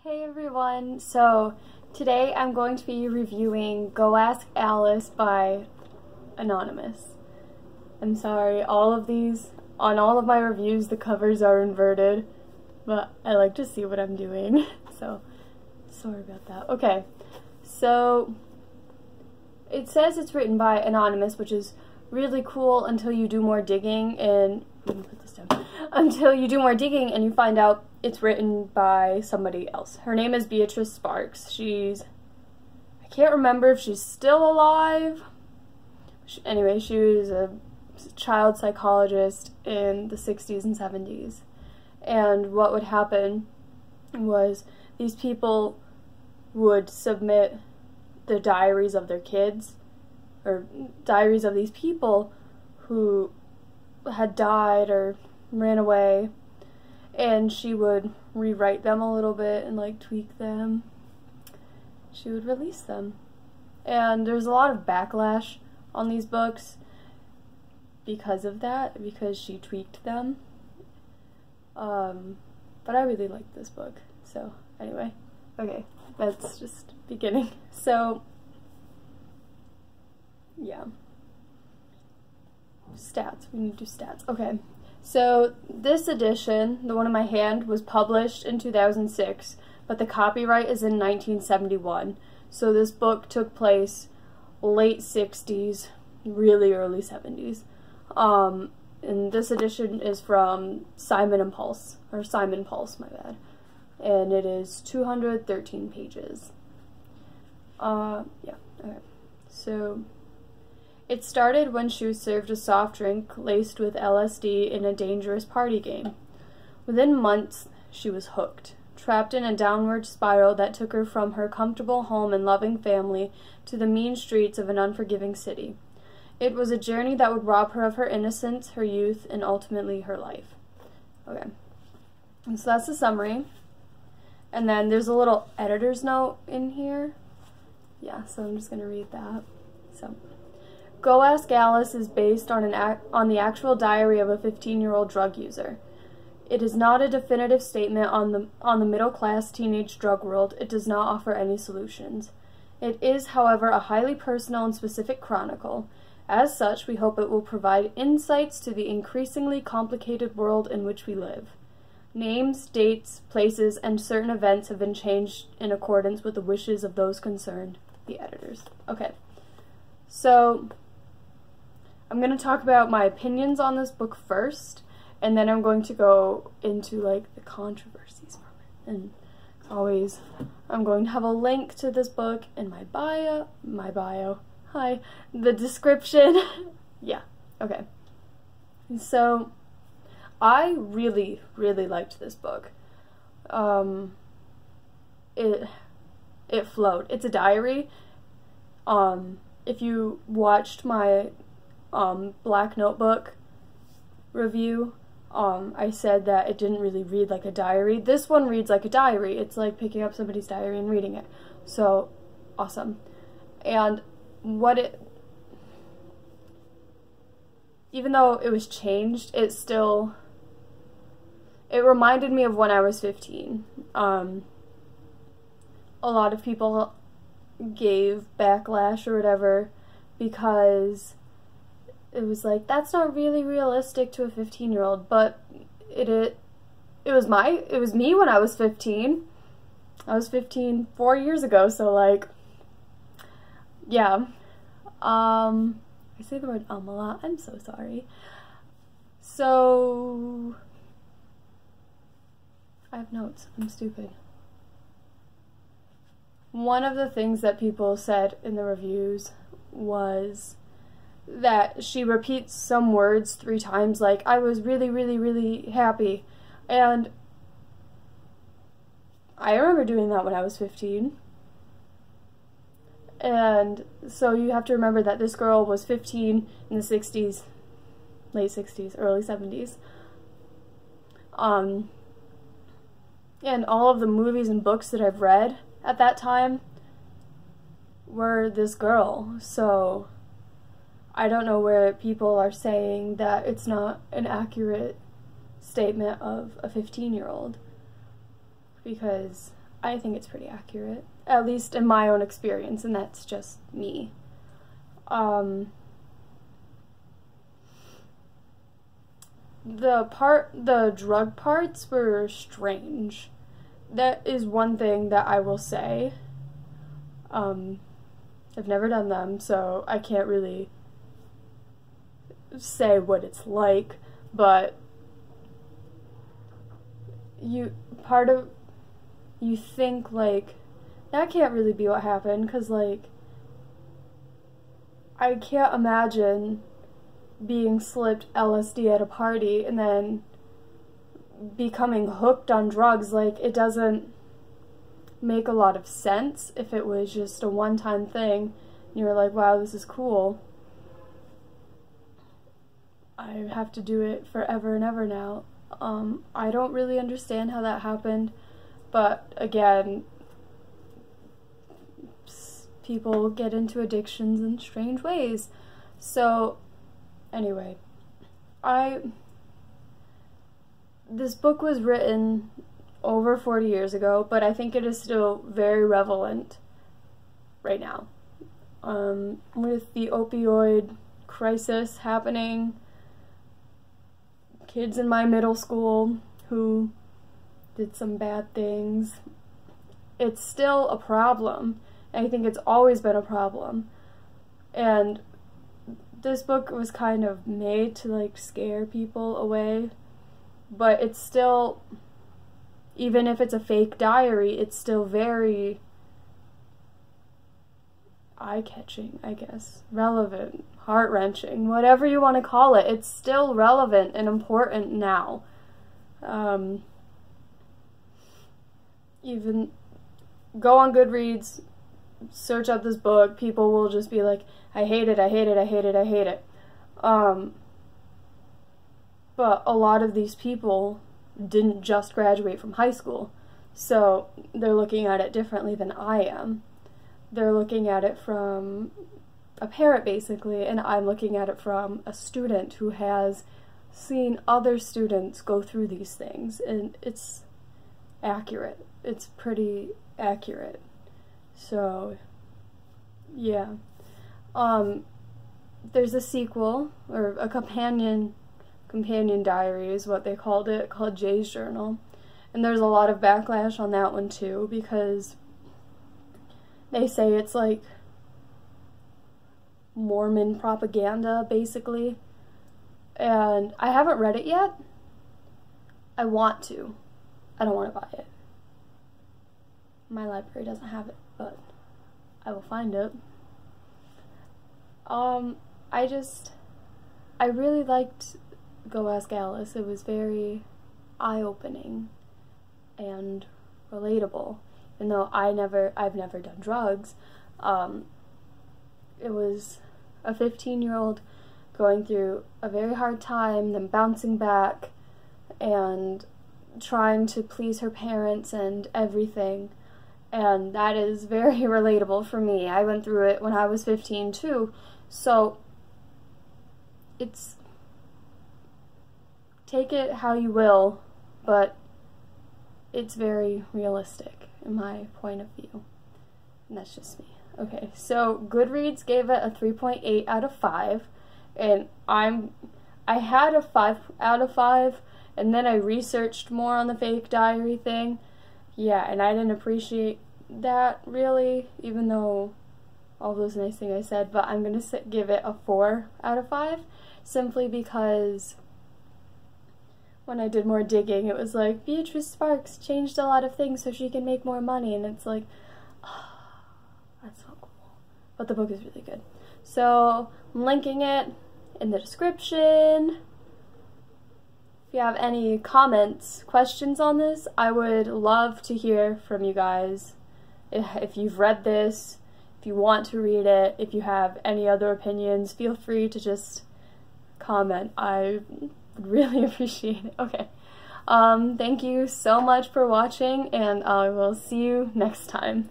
Hey everyone, so today I'm going to be reviewing Go Ask Alice by Anonymous. I'm sorry, on all of my reviews the covers are inverted, but I like to see what I'm doing, so sorry about that. Okay, so it says it's written by Anonymous, which is really cool until you do more digging and you find out it's written by somebody else. Her name is Beatrice Sparks. I can't remember if she's still alive. Anyway, she was a child psychologist in the 60s and 70s. And what would happen was these people would submit the diaries of their kids, or diaries of these people who had died or ran away, and she would rewrite them a little bit and like tweak them. She would release them. And there's a lot of backlash on these books because of that, because she tweaked them. But I really liked this book. So anyway, okay, that's just beginning. So yeah. Stats. We need to do stats. Okay. So this edition, the one in my hand, was published in 2006, but the copyright is in 1971. So this book took place late 60s, really early 70s. And this edition is from Simon Pulse, my bad. And it is 213 pages. Yeah, okay. So it started when she was served a soft drink laced with LSD in a dangerous party game. Within months, she was hooked, trapped in a downward spiral that took her from her comfortable home and loving family to the mean streets of an unforgiving city. It was a journey that would rob her of her innocence, her youth, and ultimately her life. Okay, and so that's the summary. And then there's a little editor's note in here. Yeah, so I'm just going to read that. So, Go Ask Alice is based on the actual diary of a 15-year-old drug user. It is not a definitive statement on the middle-class teenage drug world. It does not offer any solutions. It is, however, a highly personal and specific chronicle. As such, we hope it will provide insights to the increasingly complicated world in which we live. Names, dates, places, and certain events have been changed in accordance with the wishes of those concerned, the editors. Okay, so I'm going to talk about my opinions on this book first, and then I'm going to go into like the controversies from it. And as always, I'm going to have a link to this book in my bio, the description. Yeah, okay. So I really, really liked this book. It flowed. It's a diary. If you watched my Black Notebook review, I said that it didn't really read like a diary. This one reads like a diary. It's like picking up somebody's diary and reading it. So, awesome. And even though it was changed, it reminded me of when I was 15. A lot of people gave backlash or whatever because it was like, that's not really realistic to a 15-year-old, but it was me when I was 15. I was 15 4 years ago, so like, yeah. I say the word a lot, I'm so sorry. So, I have notes, I'm stupid. One of the things that people said in the reviews was that she repeats some words 3 times, like, I was really, really, really happy. And I remember doing that when I was 15. And so you have to remember that this girl was 15 in the 60s, late 60s, early 70s. And all of the movies and books that I've read at that time were this girl. So I don't know where people are saying that it's not an accurate statement of a 15-year-old, because I think it's pretty accurate, at least in my own experience, and that's just me. The drug parts were strange. That is one thing that I will say. I've never done them, so I can't really say what it's like, but you think, like, that can't really be what happened, because, like, I can't imagine being slipped LSD at a party and then becoming hooked on drugs. Like, it doesn't make a lot of sense if it was just a one-time thing and you were like, wow, this is cool. I have to do it forever and ever now. I don't really understand how that happened, but again, people get into addictions in strange ways. So anyway, this book was written over 40 years ago, but I think it is still very relevant right now. With the opioid crisis happening, kids in my middle school who did some bad things, it's still a problem. I think it's always been a problem. And this book was kind of made to, like, scare people away, but it's still, even if it's a fake diary, it's still very eye-catching, I guess, relevant, heart-wrenching, whatever you want to call it. It's still relevant and important now. Even go on Goodreads, search up this book, people will just be like, I hate it, I hate it, I hate it, I hate it. But a lot of these people didn't just graduate from high school, so they're looking at it differently than I am. They're looking at it from a parent, basically, and I'm looking at it from a student who has seen other students go through these things, and it's accurate. It's pretty accurate. So, yeah. There's a sequel, or a companion diary is what they called it, called Jay's Journal. And there's a lot of backlash on that one too, because they say it's like Mormon propaganda, basically. And I haven't read it yet. I want to. I don't want to buy it. My library doesn't have it, but I will find it. I really liked Go Ask Alice. It was very eye-opening and relatable. Even though I've never done drugs, it was a 15-year-old going through a very hard time, then bouncing back and trying to please her parents and everything. And that is very relatable for me. I went through it when I was 15 too. So take it how you will, but it's very realistic in my point of view. And that's just me. Okay, so Goodreads gave it a 3.8 out of 5, and I had a 5 out of 5, and then I researched more on the fake diary thing. Yeah, and I didn't appreciate that really, even though all those nice things I said, but I'm gonna give it a 4 out of 5, simply because when I did more digging, it was like, Beatrice Sparks changed a lot of things so she can make more money, and it's like, oh, that's so cool. But the book is really good. So, I'm linking it in the description. If you have any comments, questions on this, I would love to hear from you guys. If you've read this, if you want to read it, if you have any other opinions, feel free to just comment. I would really appreciate it. Okay. Thank you so much for watching, and I will see you next time.